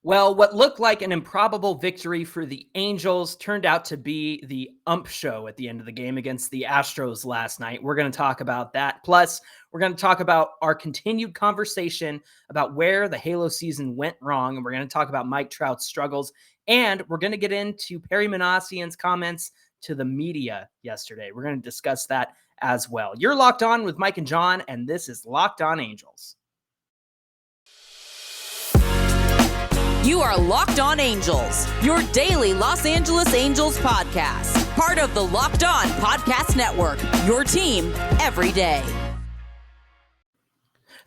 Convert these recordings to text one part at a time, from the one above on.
Well, what looked like an improbable victory for the Angels turned out to be the Ump Show at the end of the game against the Astros last night. We're going to talk about that. Plus, we're going to talk about our continued conversation about where the Halo season went wrong. And we're going to talk about Mike Trout's struggles. And we're going to get into Perry Minasian's comments to the media yesterday. We're going to discuss that as well. You're Locked On with Mike and John, and this is Locked On Angels. You are Locked On Angels, your daily Los Angeles Angels podcast. Part of the Locked On Podcast Network, your team every day.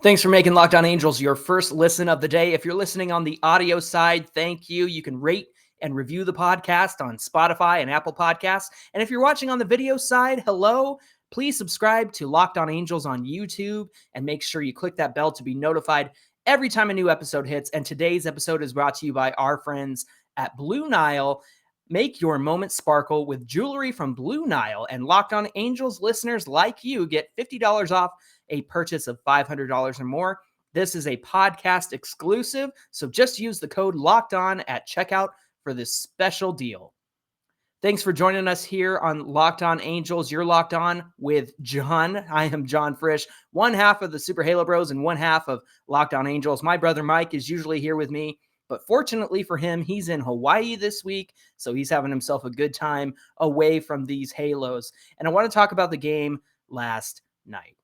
Thanks for making Locked On Angels your first listen of the day. If you're listening on the audio side, thank you. You can rate and review the podcast on Spotify and Apple Podcasts. And if you're watching on the video side, hello. Please subscribe to Locked On Angels on YouTube and make sure you click that bell to be notified every time a new episode hits. And today's episode is brought to you by our friends at Blue Nile. Make your moment sparkle with jewelry from Blue Nile. And Locked On Angels listeners like you get $50 off a purchase of $500 or more. This is a podcast exclusive, so just use the code Locked On at checkout for this special deal. Thanks for joining us here on Locked On Angels. You're Locked On with John. I am John Frisch, one half of the Super Halo Bros and one half of Locked On Angels. My brother Mike is usually here with me, but fortunately for him, he's in Hawaii this week, so he's having himself a good time away from these Halos. And I want to talk about the game last night.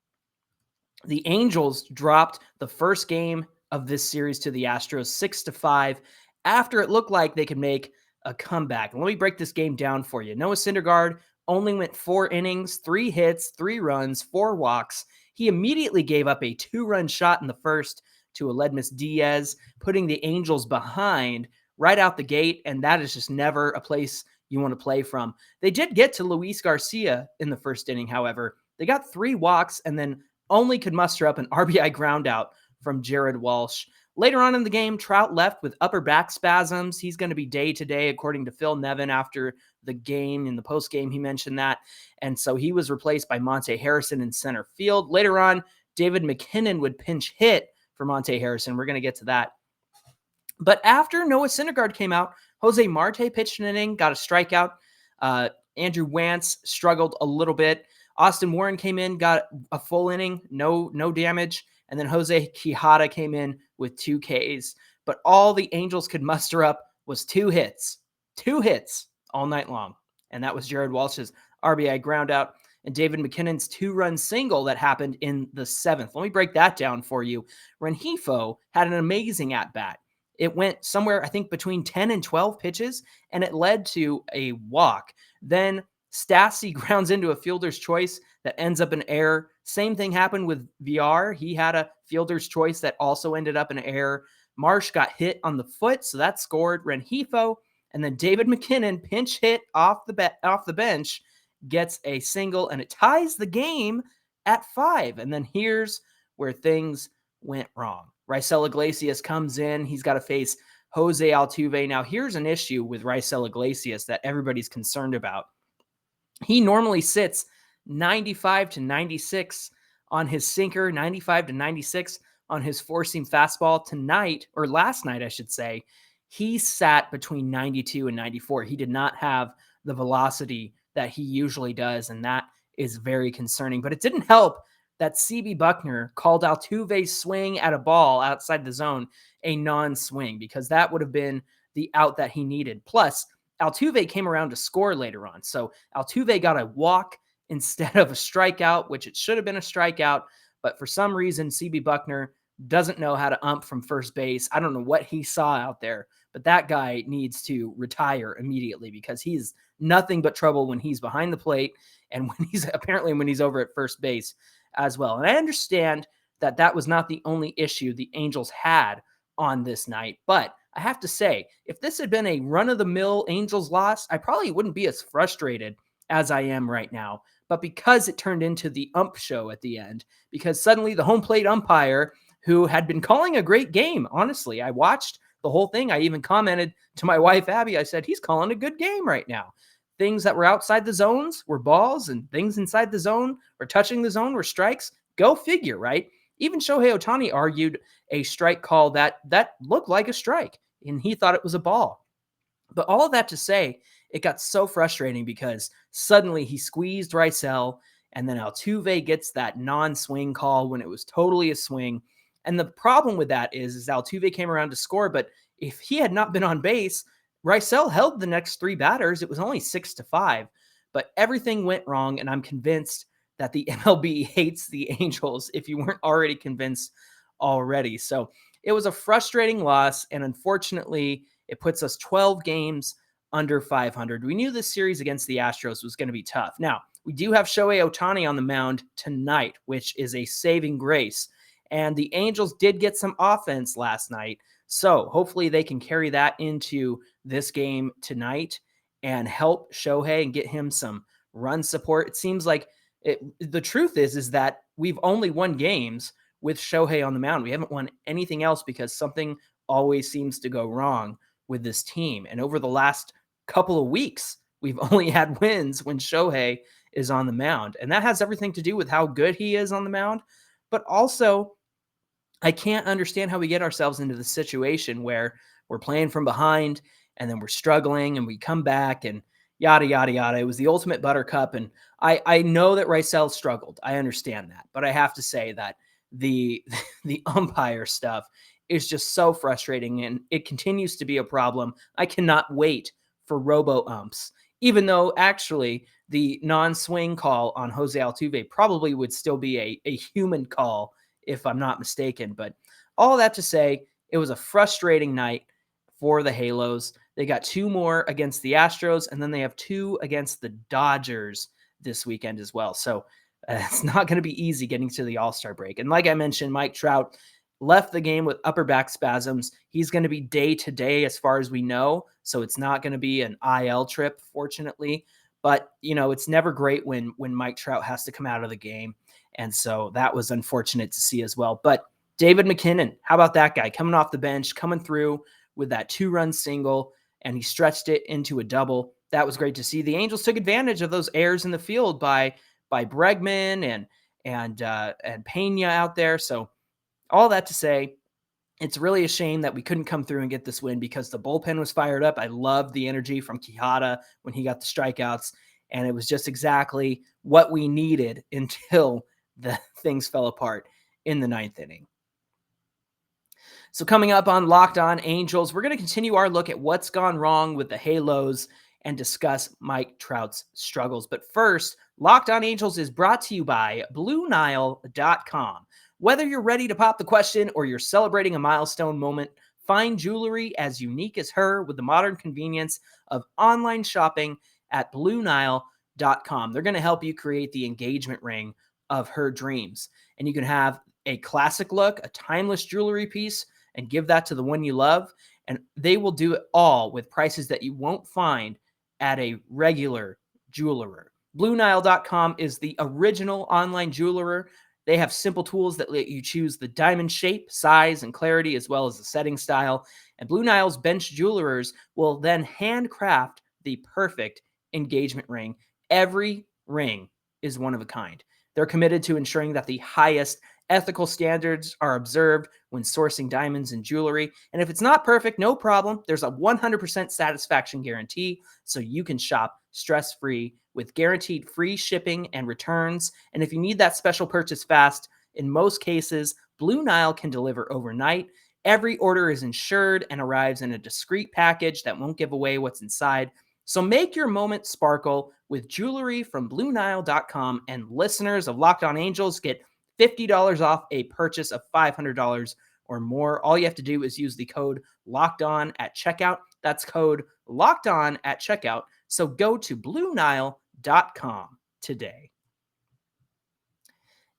The Angels dropped the first game of this series to the Astros 6-5 after it looked like they could make a comeback. Let me break this game down for you. Noah Syndergaard only went 4 innings, 3 hits, 3 runs, 4 walks. He immediately gave up a 2-run shot in the first to Aledmys Diaz, putting the Angels behind right out the gate, and that is just never a place you want to play from. They did get to Luis Garcia in the first inning, however. They got 3 walks and then only could muster up an RBI groundout from Jared Walsh. Later on in the game, Trout left with upper back spasms. He's going to be day-to-day, according to Phil Nevin after the game. In the postgame, he mentioned that. And so he was replaced by Monte Harrison in center field. Later on, David McKinnon would pinch hit for Monte Harrison. We're going to get to that. But after Noah Syndergaard came out, Jose Marte pitched an inning, got a strikeout. Andrew Wantz struggled a little bit. Austin Warren came in, got a full inning, no damage. And then Jose Quijada came in with 2 Ks. But all the Angels could muster up was 2 hits. 2 hits all night long. And that was Jared Walsh's RBI groundout and David McKinnon's 2-run single that happened in the 7th. Let me break that down for you. Rengifo had an amazing at-bat. It went somewhere, I think, between 10 and 12 pitches, and it led to a walk. Then Stassi grounds into a fielder's choice that ends up an error. Same thing happened with VR. He had a fielder's choice that also ended up an error. Marsh got hit on the foot, so that scored Rengifo. And then David McKinnon, pinch hit off the bench, gets a single, and it ties the game at 5. And then here's where things went wrong. Raisel Iglesias comes in. He's got to face Jose Altuve. Now, here's an issue with Raisel Iglesias that everybody's concerned about. He normally sits 95 to 96 on his sinker, 95 to 96 on his four-seam fastball. Tonight, or last night, I should say, he sat between 92 and 94. He did not have the velocity that he usually does, and that is very concerning. But it didn't help that CB Buckner called Altuve's swing at a ball outside the zone a non-swing, because that would have been the out that he needed. Plus, Altuve came around to score later on. So Altuve got a walk instead of a strikeout, which it should have been a strikeout. But for some reason, CB Buckner doesn't know how to ump from first base. I don't know what he saw out there, but that guy needs to retire immediately, because he's nothing but trouble when he's behind the plate and when he's over at first base as well. And I understand that that was not the only issue the Angels had on this night, but I have to say, if this had been a run-of-the-mill Angels loss, I probably wouldn't be as frustrated as I am right now. But because it turned into the Ump Show at the end, because suddenly the home plate umpire, who had been calling a great game, honestly, I watched the whole thing. I even commented to my wife, Abby, I said, he's calling a good game right now. Things that were outside the zones were balls, and things inside the zone or touching the zone were strikes. Go figure, right? Even Shohei Ohtani argued a strike call that looked like a strike. and he thought it was a ball. But all of that to say, it got so frustrating because suddenly he squeezed Raisel, and then Altuve gets that non-swing call when it was totally a swing. And the problem with that is Altuve came around to score, but if he had not been on base, Raisel held the next three batters. It was only 6-5, but everything went wrong, and I'm convinced that the MLB hates the Angels if you weren't already convinced already. So it was a frustrating loss, and unfortunately, it puts us 12 games under 500. We knew this series against the Astros was going to be tough. Now, we do have Shohei Ohtani on the mound tonight, which is a saving grace. And the Angels did get some offense last night. So hopefully they can carry that into this game tonight and help Shohei and get him some run support. It seems like the truth is that we've only won games with Shohei on the mound. We haven't won anything else because something always seems to go wrong with this team. And over the last couple of weeks, we've only had wins when Shohei is on the mound. And that has everything to do with how good he is on the mound. But also, I can't understand how we get ourselves into the situation where we're playing from behind and then we're struggling and we come back and yada, yada, yada. It was the ultimate buttercup. And I know that Raisel struggled. I understand that. But I have to say that the umpire stuff is just so frustrating, and it continues to be a problem. I cannot wait for robo-umps, even though actually the non-swing call on Jose Altuve probably would still be a human call if I'm not mistaken. But all that to say, it was a frustrating night for the Halos. They got two more against the Astros, and then they have two against the Dodgers this weekend as well. So it's not going to be easy getting to the All-Star break. And like I mentioned, Mike Trout left the game with upper back spasms. He's going to be day-to-day as far as we know, so it's not going to be an IL trip, fortunately. But, it's never great when Mike Trout has to come out of the game, and so that was unfortunate to see as well. But David McKinnon, how about that guy? Coming off the bench, coming through with that 2-run single, and he stretched it into a double. That was great to see. The Angels took advantage of those errors in the field by Bregman and Pena out there, so all that to say, it's really a shame that we couldn't come through and get this win because the bullpen was fired up. I loved the energy from Quijada when he got the strikeouts, and it was just exactly what we needed until the things fell apart in the 9th inning. So coming up on Locked On Angels, we're going to continue our look at what's gone wrong with the Halos and discuss Mike Trout's struggles. But first, Locked On Angels is brought to you by BlueNile.com. Whether you're ready to pop the question or you're celebrating a milestone moment, find jewelry as unique as her with the modern convenience of online shopping at BlueNile.com. They're going to help you create the engagement ring of her dreams. And you can have a classic look, a timeless jewelry piece, and give that to the one you love. And they will do it all with prices that you won't find at a regular jeweler. BlueNile.com is the original online jeweler. They have simple tools that let you choose the diamond shape, size, and clarity, as well as the setting style. And Blue Nile's bench jewelers will then handcraft the perfect engagement ring. Every ring is one of a kind. They're committed to ensuring that the highest ethical standards are observed when sourcing diamonds and jewelry. And if it's not perfect, no problem. There's a 100% satisfaction guarantee, so you can shop stress-free with guaranteed free shipping and returns. And if you need that special purchase fast, in most cases, Blue Nile can deliver overnight. Every order is insured and arrives in a discreet package that won't give away what's inside. So make your moment sparkle with jewelry from BlueNile.com, and listeners of Locked On Angels get $50 off a purchase of $500 or more. All you have to do is use the code LOCKEDON at checkout. That's code LOCKEDON at checkout. So go to BlueNile.com today.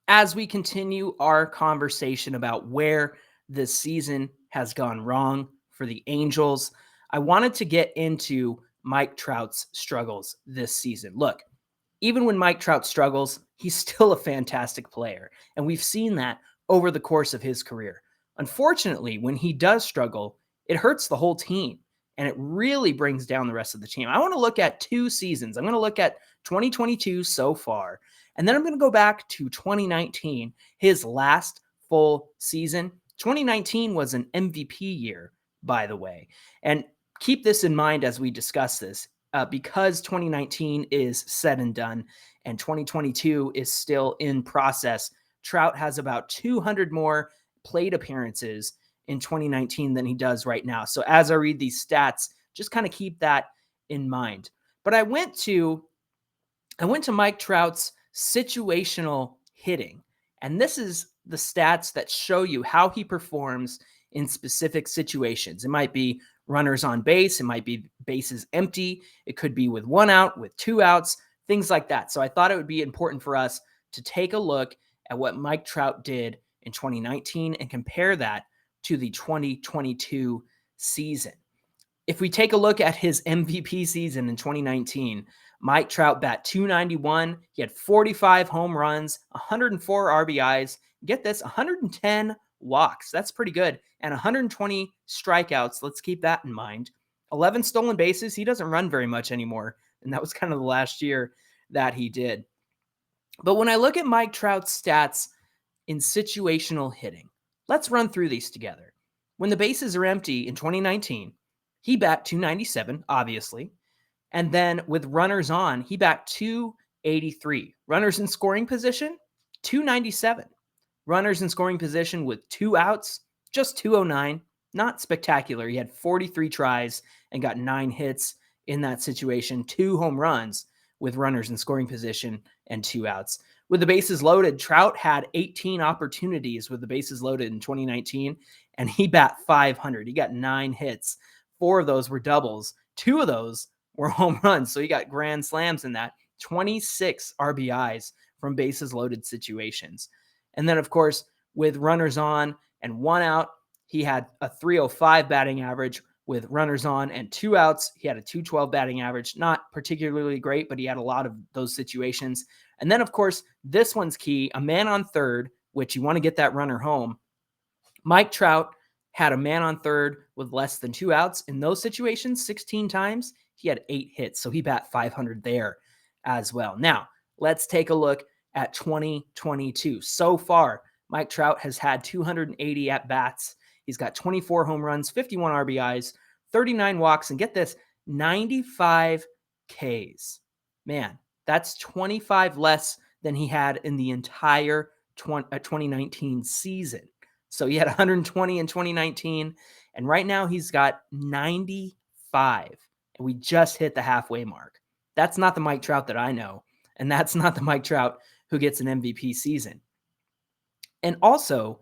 As we continue our conversation about where this season has gone wrong for the Angels, I wanted to get into Mike Trout's struggles this season. Look, even when Mike Trout struggles, he's still a fantastic player, and we've seen that over the course of his career. Unfortunately, when he does struggle, it hurts the whole team, and it really brings down the rest of the team. I want to look at 2 seasons. I'm going to look at 2022 so far, and then I'm going to go back to 2019, his last full season. 2019 was an MVP year by the way. And keep this in mind as we discuss this, because 2019 is said and done and 2022 is still in process. Trout has about 200 more plate appearances in 2019 than he does right now. So as I read these stats, just kind of keep that in mind. But I went to Mike Trout's situational hitting, and this is the stats that show you how he performs in specific situations. It might be runners on base, it might be bases empty, it could be with one out, with two outs, things like that. So I thought it would be important for us to take a look at what Mike Trout did in 2019 and compare that to the 2022 season. If we take a look at his MVP season in 2019, Mike Trout bat .291. He had 45 home runs, 104 RBIs. Get this, 110 walks. That's pretty good. And 120 strikeouts. Let's keep that in mind. 11 stolen bases. He doesn't run very much anymore. And that was kind of the last year that he did. But when I look at Mike Trout's stats in situational hitting, let's run through these together. When the bases are empty in 2019, he bat .297, obviously. And then with runners on, he bat .283. Runners in scoring position, .297. Runners in scoring position with two outs, just .209. Not spectacular. He had 43 tries and got 9 hits in that situation, 2 home runs with runners in scoring position and 2 outs. With the bases loaded, Trout had 18 opportunities with the bases loaded in 2019, and he bat .500. He got 9 hits. 4 of those were doubles. 2 of those were home runs. So he got grand slams in that. 26 RBIs from bases loaded situations. And then, of course, with runners on and 1 out, he had a .305 batting average. With runners on and 2 outs, he had a .212 batting average. Not particularly great, but he had a lot of those situations. And then, of course, this one's key. A man on third, which you want to get that runner home. Mike Trout had a man on third with less than 2 outs. In those situations, 16 times, he had 8 hits. So he bat .500 there as well. Now, let's take a look at 2022. So far, Mike Trout has had 280 at-bats. He's got 24 home runs, 51 RBIs, 39 walks, and get this, 95 Ks. Man, that's 25 less than he had in the entire 2019 season. So he had 120 in 2019, and right now he's got 95, and we just hit the halfway mark. That's not the Mike Trout that I know, and that's not the Mike Trout who gets an MVP season. And also,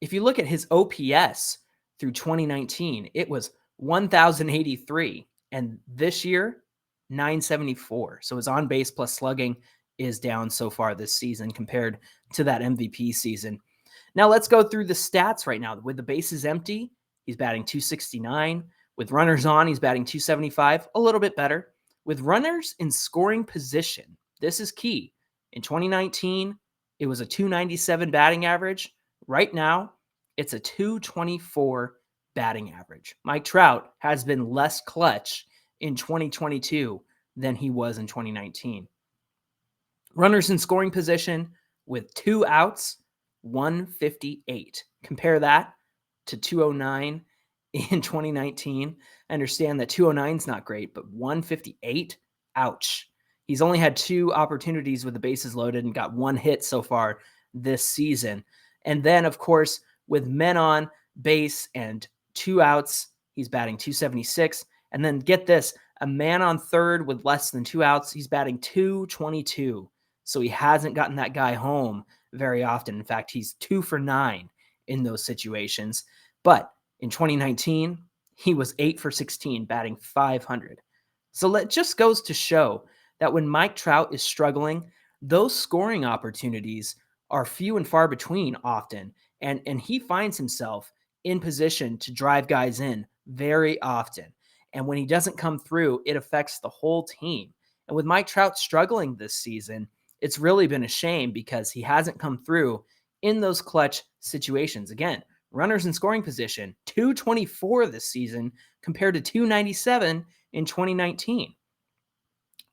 if you look at his OPS through 2019, it was 1,083, and this year, 974. So his on-base plus slugging is down so far this season compared to that MVP season. Now let's go through the stats right now. With the bases empty, he's batting .269. With runners on, he's batting .275, a little bit better. With runners in scoring position, this is key. In 2019, it was a .297 batting average. Right now, it's a .224 batting average. Mike Trout has been less clutch in 2022 than he was in 2019. Runners in scoring position with 2 outs, 158. Compare that to 209 in 2019. I understand that 209 is not great, but 158, ouch. He's only had 2 opportunities with the bases loaded and got 1 hit so far this season. And then, of course, with men on base and 2 outs, he's batting .276. And then get this, a man on third with less than 2 outs, he's batting .222. So he hasn't gotten that guy home very often. In fact, he's 2 for 9 in those situations. But in 2019, he was 8 for 16, batting .500. So that just goes to show that when Mike Trout is struggling, those scoring opportunities are few and far between often. And he finds himself in position to drive guys in very often. And when he doesn't come through, it affects the whole team. And with Mike Trout struggling this season, it's really been a shame because he hasn't come through in those clutch situations. Again, runners in scoring position, .224 this season compared to .297 in 2019.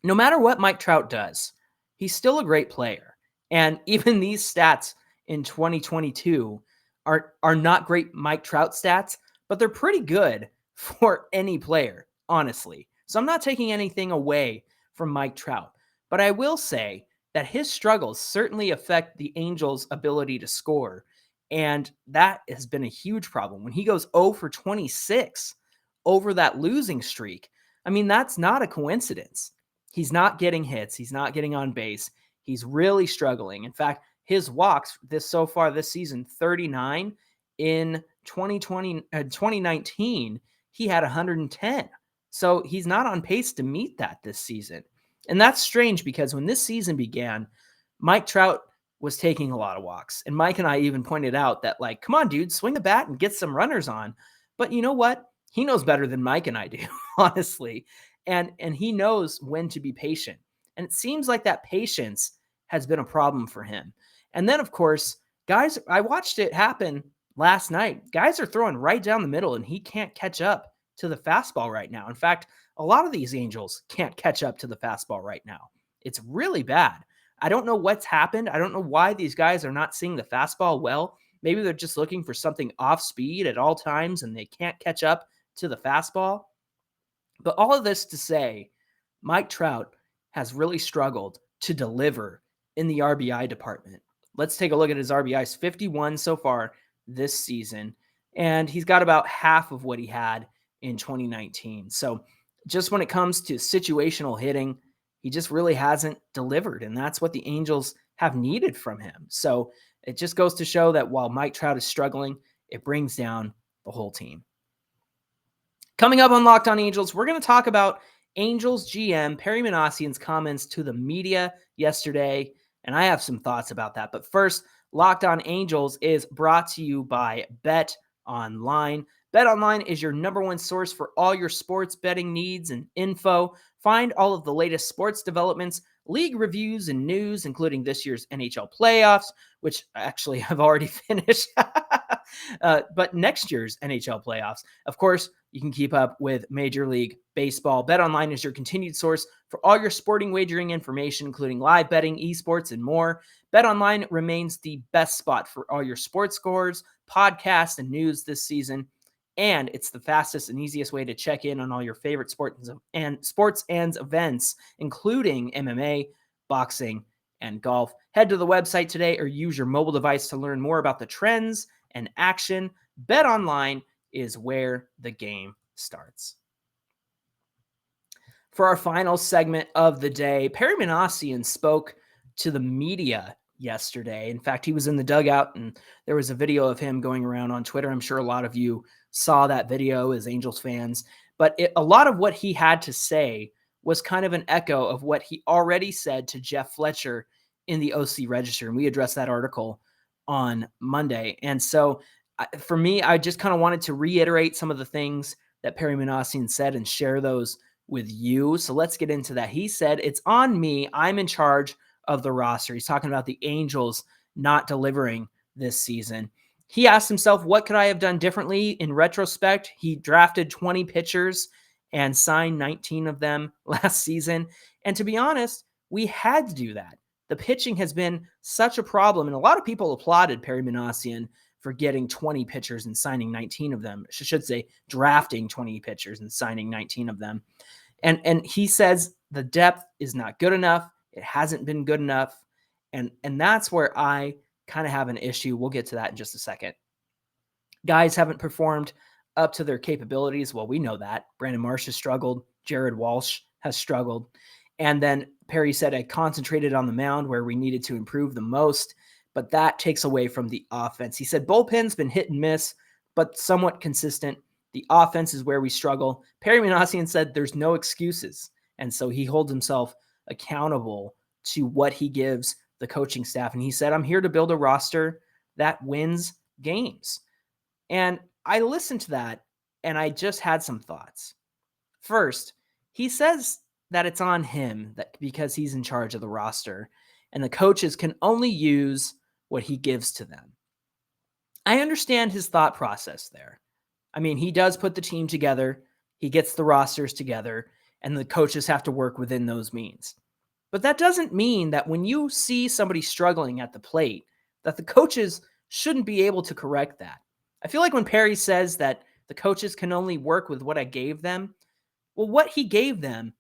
No matter what Mike Trout does, he's still a great player. And even these stats in 2022 are not great Mike Trout stats, but they're pretty good for any player, honestly. So I'm not taking anything away from Mike Trout, but I will say that his struggles certainly affect the Angels' ability to score. And that has been a huge problem. When he goes 0 for 26 over that losing streak, I mean, that's not a coincidence. He's not getting hits. He's not getting on base. He's really struggling. In fact, his walks so far this season, 39. In 2019, he had 110. So he's not on pace to meet that this season. And that's strange because when this season began, Mike Trout was taking a lot of walks. And Mike and I even pointed out that, like, come on, dude, swing the bat and get some runners on. But you know what? He knows better than Mike and I do, honestly. And he knows when to be patient. And it seems like that patience has been a problem for him. And then, of course, guys, I watched it happen last night. Guys are throwing right down the middle, and he can't catch up to the fastball right now. In fact, a lot of these Angels can't catch up to the fastball right now. It's really bad. I don't know what's happened. I don't know why these guys are not seeing the fastball well. Maybe they're just looking for something off speed at all times, and they can't catch up to the fastball. But all of this to say, Mike Trout has really struggled to deliver in the RBI department. Let's take a look at his RBIs. 51 so far this season, and he's got about half of what he had in 2019. So just when it comes to situational hitting, he just really hasn't delivered, and that's what the Angels have needed from him. So it just goes to show that while Mike Trout is struggling, it brings down the whole team. Coming up on Locked On Angels, we're going to talk about Angels GM Perry Minasian's comments to the media yesterday, and I have some thoughts about that. But first, Locked On Angels is brought to you by BetOnline. BetOnline is your number one source for all your sports betting needs and info. Find all of the latest sports developments, league reviews, and news, including this year's NHL playoffs, which actually have already finished, but next year's NHL playoffs. Of course, you can keep up with Major League Baseball. BetOnline is your continued source for all your sporting wagering information, including live betting, esports, and more. BetOnline remains the best spot for all your sports scores, podcasts, and news this season. And it's the fastest and easiest way to check in on all your favorite sports and events, including MMA, boxing, and golf. Head to the website today or use your mobile device to learn more about the trends and action. BetOnline is where the game starts. For our final segment of the day, Perry Minasian spoke to the media yesterday. In fact, he was in the dugout, and there was a video of him going around on Twitter. I'm sure a lot of you saw that video as Angels fans, but a lot of what he had to say was kind of an echo of what he already said to Jeff Fletcher in the OC Register, and we addressed that article on Monday. And so for me, I just kind of wanted to reiterate some of the things that Perry Minasian said and share those with you. So let's get into that. He said, "It's on me. I'm in charge of the roster." He's talking about the Angels not delivering this season. He asked himself, what could I have done differently? In retrospect, he drafted 20 pitchers and signed 19 of them last season. And to be honest, we had to do that. The pitching has been such a problem. And a lot of people applauded Perry Minasian for getting 20 pitchers and signing 19 of them. I should say drafting 20 pitchers and signing 19 of them. And he says the depth is not good enough. It hasn't been good enough. And that's where I kind of have an issue. We'll get to that in just a second. Guys haven't performed up to their capabilities. Well, we know that. Brandon Marsh has struggled. Jared Walsh has struggled. And then Perry said, I concentrated on the mound where we needed to improve the most, but that takes away from the offense. He said, bullpen's been hit and miss, but somewhat consistent. The offense is where we struggle. Perry Minasian said there's no excuses. And so he holds himself accountable to what he gives the coaching staff. And he said, I'm here to build a roster that wins games. And I listened to that and I just had some thoughts. First, he says that it's on him that because he's in charge of the roster and the coaches can only use what he gives to them. I understand his thought process there. I mean, he does put the team together. He gets the rosters together and the coaches have to work within those means. But that doesn't mean that when you see somebody struggling at the plate, that the coaches shouldn't be able to correct that. I feel like when Perry says that the coaches can only work with what I gave them. Well, what he gave them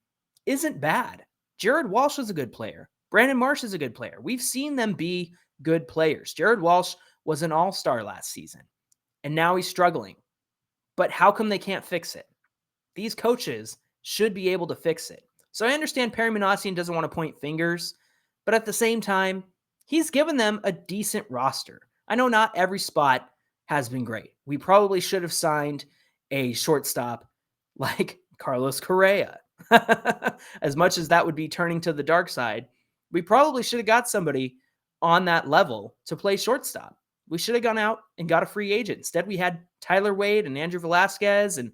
isn't bad. Jared Walsh is a good player. Brandon Marsh is a good player. We've seen them be good players. Jared Walsh was an all-star last season, and now he's struggling. But how come they can't fix it? These coaches should be able to fix it. So I understand Perry Minasian doesn't want to point fingers, but at the same time, he's given them a decent roster. I know not every spot has been great. We probably should have signed a shortstop like Carlos Correa. As much as that would be turning to the dark side, we probably should have got somebody on that level to play shortstop. We should have gone out and got a free agent. Instead, we had Tyler Wade and Andrew Velasquez and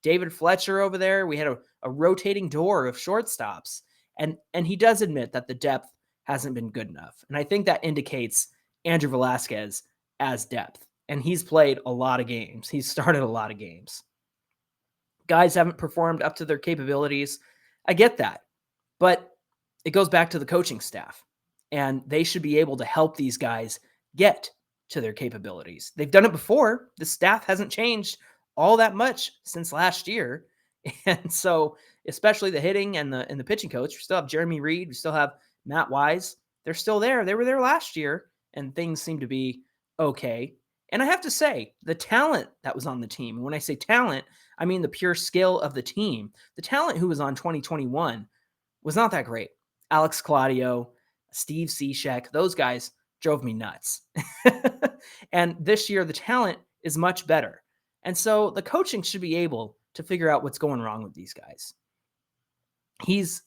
David Fletcher over there. We had a rotating door of shortstops. And he does admit that the depth hasn't been good enough. And I think that indicates Andrew Velasquez as depth. And he's played a lot of games. He's started a lot of games. Guys haven't performed up to their capabilities. I get that. But it goes back to the coaching staff. And they should be able to help these guys get to their capabilities. They've done it before. The staff hasn't changed all that much since last year. And so, especially the hitting and the pitching coach, we still have Jeremy Reed, we still have Matt Wise. They're still there. They were there last year, and things seem to be okay. And I have to say, the talent that was on the team, and when I say talent, I mean the pure skill of the team. The talent who was on 2021 was not that great. Alex Claudio, Steve Cishek, those guys drove me nuts. And this year, the talent is much better. And so the coaching should be able to figure out what's going wrong with these guys. He's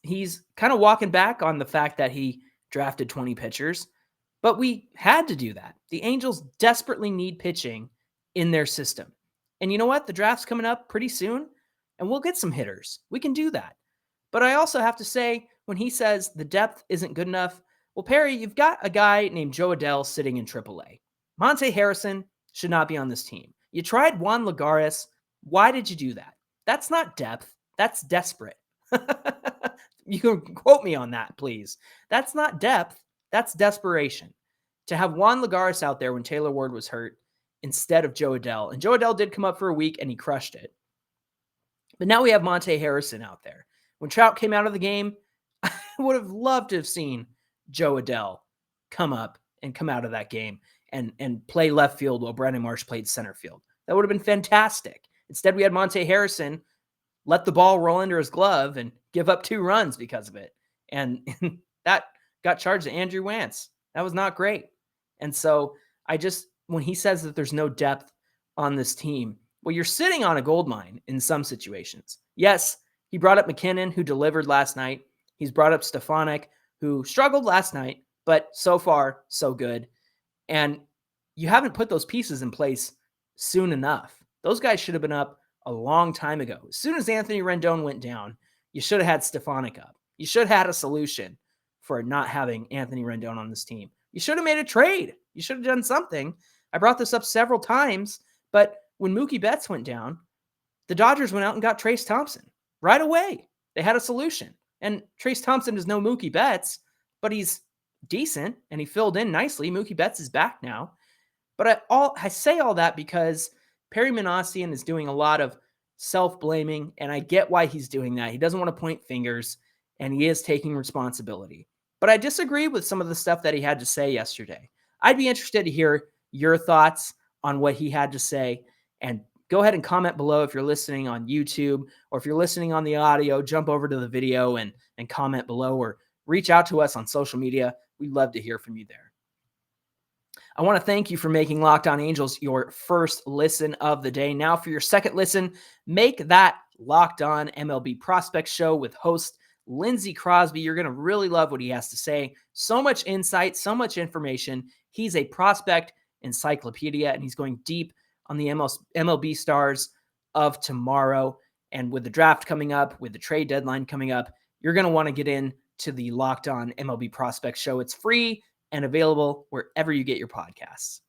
kind of walking back on the fact that he drafted 20 pitchers, but we had to do that. The Angels desperately need pitching in their system. And you know what? The draft's coming up pretty soon, and we'll get some hitters. We can do that. But I also have to say, when he says the depth isn't good enough, well, Perry, you've got a guy named Joe Adell sitting in AAA. Monte Harrison should not be on this team. You tried Juan Lagares. Why did you do that? That's not depth. That's desperate. You can quote me on that, please. That's not depth. That's desperation. To have Juan Lagares out there when Taylor Ward was hurt instead of Joe Adell. And Joe Adell did come up for a week and he crushed it. But now we have Monte Harrison out there. When Trout came out of the game, I would have loved to have seen Joe Adell come up and come out of that game and play left field while Brandon Marsh played center field. That would have been fantastic. Instead, we had Monte Harrison let the ball roll under his glove and give up 2 runs because of it. And that got charged to Andrew Wantz. That was not great. And so when he says that there's no depth on this team, well, you're sitting on a gold mine in some situations. Yes, he brought up McKinnon, who delivered last night. He's brought up Stefanik, who struggled last night, but so far, so good. And you haven't put those pieces in place soon enough. Those guys should have been up a long time ago. As soon as Anthony Rendon went down, you should have had Stefanik up. You should have had a solution for not having Anthony Rendon on this team. You should have made a trade. You should have done something. I brought this up several times, but when Mookie Betts went down, the Dodgers went out and got Trace Thompson right away. They had a solution. And Trace Thompson is no Mookie Betts, but he's decent and he filled in nicely. Mookie Betts is back now. But I say all that because Perry Minasian is doing a lot of self-blaming, and I get why he's doing that. He doesn't want to point fingers, and he is taking responsibility. But I disagree with some of the stuff that he had to say yesterday. I'd be interested to hear your thoughts on what he had to say, and go ahead and comment below if you're listening on YouTube, or if you're listening on the audio, jump over to the video and comment below, or reach out to us on social media. We'd love to hear from you there. I want to thank you for making Locked On Angels your first listen of the day. Now for your second listen, make that Locked On MLB Prospect Show with host Lindsey Crosby. You're going to really love what he has to say. So much insight, so much information. He's a prospect encyclopedia, and he's going deep on the MLB stars of tomorrow. And with the draft coming up, with the trade deadline coming up, you're going to want to get into the Locked On MLB Prospect Show. It's free and available wherever you get your podcasts.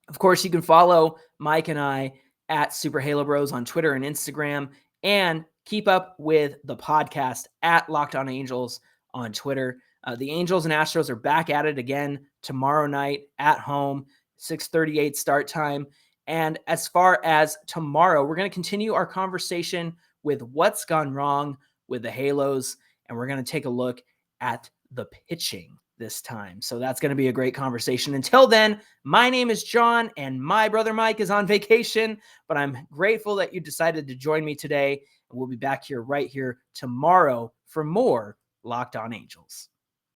Of course, you can follow Mike and I at Super Halo Bros on Twitter and Instagram, and keep up with the podcast at Locked On Angels on Twitter. The Angels and Astros are back at it again tomorrow night at home, 6:38 start time. And as far as tomorrow, we're going to continue our conversation with what's gone wrong with the Halos, and we're going to take a look at the pitching this time. So that's going to be a great conversation. Until then, my name is John, and my brother Mike is on vacation, but I'm grateful that you decided to join me today, and we'll be back here right here tomorrow for more Locked On Angels.